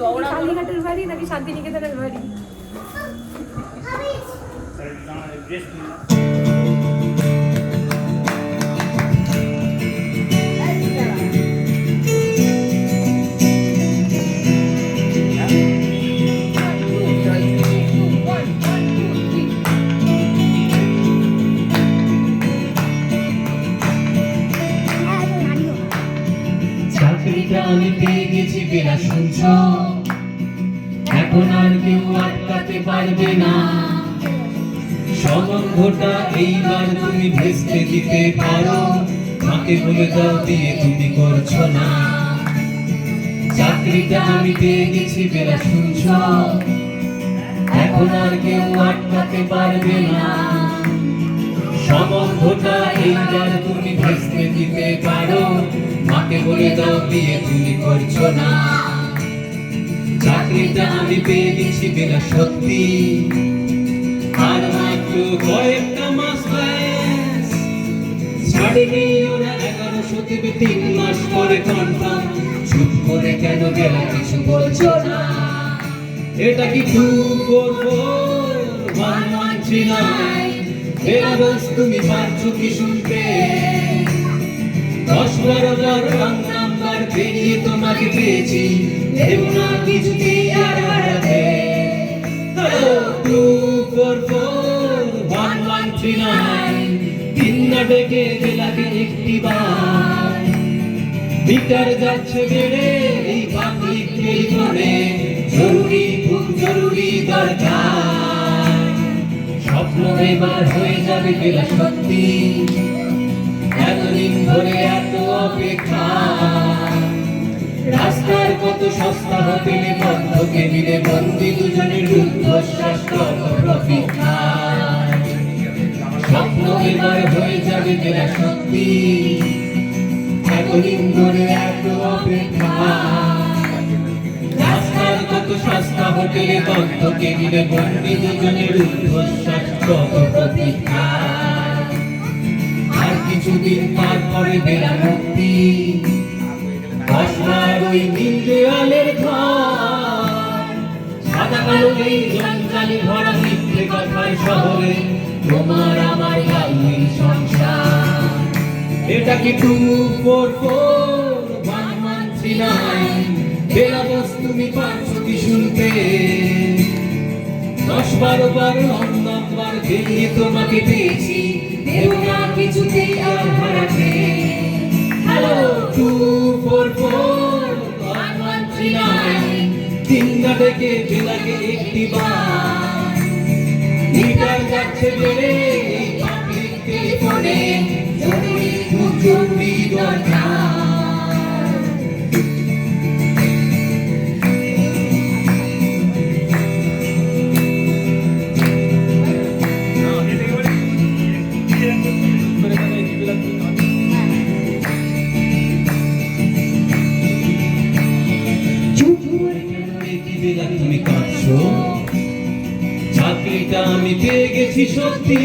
কালীঘাটের বাড়ি নাকি শান্তিনিকেতনের বাড়ি? চাকরিটা আমি পেয়ে গেছি বেলা শুনছ, এখন আর কেউ আটকাতে পারবে না। সম্বন্ধটা এইবার তুমি ভেস্তে দিতে পারো, মাকে বলে দাও বিয়ে তুমি করছো না। চাকরিটা আমি পেয়ে গেছি বেলা শুনছ, এখন আর কেউ আটকাতে পারবে না। সম্বন্ধটা এইবার তুমি ভেস্তে দিতে পারো, মাকে বলে দাও বিয়ে তুমি করছো না। চাকরিটা আমি পেয়ে গেছি বেলা সত্যি, আর মাত্র কয়েকটা মাস ব্যাস। ছাড়েনি ওরা 1100 থেকে 3 মাস পরে কনফার্ম। চুপ করে কেন বেলা কিছু বলছো না? এটা কি 2441139? বেলা বস তুমি পারছো কি শুনতে? 10-12 বার রং নাম্বার পেরিয়ে তোমাকে পেয়েছি, ভেবো না কিছুতেই আর হারাতে। 2441139 তিন না ডেকে বেলাকে একটি বার। মিটার যাচ্ছে বেড়ে এই পাবলিক টেলিফোনে, জরুরি খুব জরুরি দরকার। স্বপ্ন এবার হয়ে যাবে বেলা সত্যি, এতদিন ধরে এত অপেক্ষা। রাস্তার কত সস্তা হোটেলে বন্ধ কেবিনে বন্দি দুজনের রুদ্ধশ্বাস কত প্রতীক্ষা। স্বপ্ন এবার হয়ে যাবে বেলা সত্যি, এতদিন ধরে এত অপেক্ষা। রাস্তার কত সস্তা হোটেলে বন্ধ কেবিনে বন্দি দুজনের রুদ্ধশ্বাস কত প্রতীক্ষা। আর কিছুদিন তারপরে বেলা মুক্তি, বসবার ওই নীল দেওয়ালের ঘর। সাদা কালো এই জঞ্জালি ভরা মিথ্যে কথার শহরে তোমার আমার গাউলি সংসার। এটা কি 2441139? বেলা বস তুমি পারছো কি শুনতে? 10-12 বার রং নাম্বার পেরিয়ে তোমাকে পেয়েছি, ভেবো না কিছুতেই আর হারাতে। হ্যালো 2441139 তিন না ডেকে বেলাকে একটি বার। মিটার যাচ্ছে বেড়ে এই পাবলিক টেলিফোনে, জরুরি খুব জরুরি দরকার। তুমি কাঁদছো, চাকরিটা আমি পেয়ে গেছি সত্যি।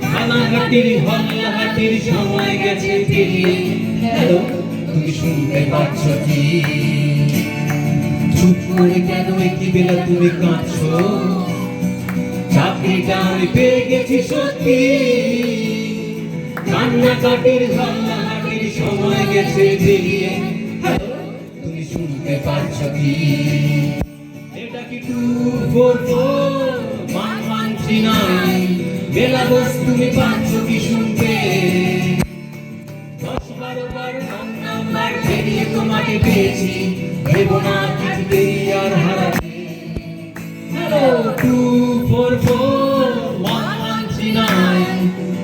থানাঘাটির হল্লাহাটির সময় গেছে পেরিয়ে, হ্যালো তুমি শুনতে পাচ্ছ কি? চুপ করে কেন একই বেলা তুমি কাঁদছো? চাকরিটা আমি পেয়ে গেছি সত্যি। কান্নাকাটির হল্লাহাটির সময় গেছে পেরিয়ে, তুমি শুনতে পাচ্ছ কি? এটা কি 2441139? বেলা বস তুমি পাচ্ছ কি শুনতে? 10-12 বার রং নাম্বার পেরিয়ে তোমাকে পেয়েছি, ভেবো না কিছুতেই আর হারাতে। হ্যালো 2441139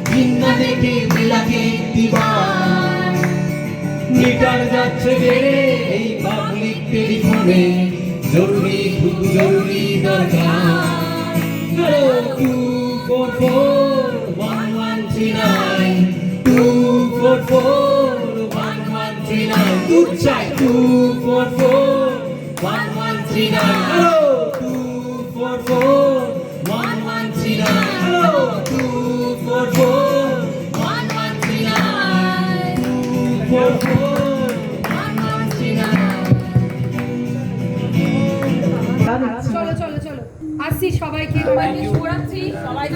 তিন না দেখে বেলাকে একটি বার। মিটার যাচ্ছে বেড়ে এই পাবলিক টেলিফোনে, জরুরি খুব জরুরি দরকার। হ্যালো 2441139 2441139 দূর চাই 2441139। হ্যালো 2441139। হ্যালো 2441139 2441139। চলো চলো চলো আসছি সবাইকে শুভরাত্রি সবাই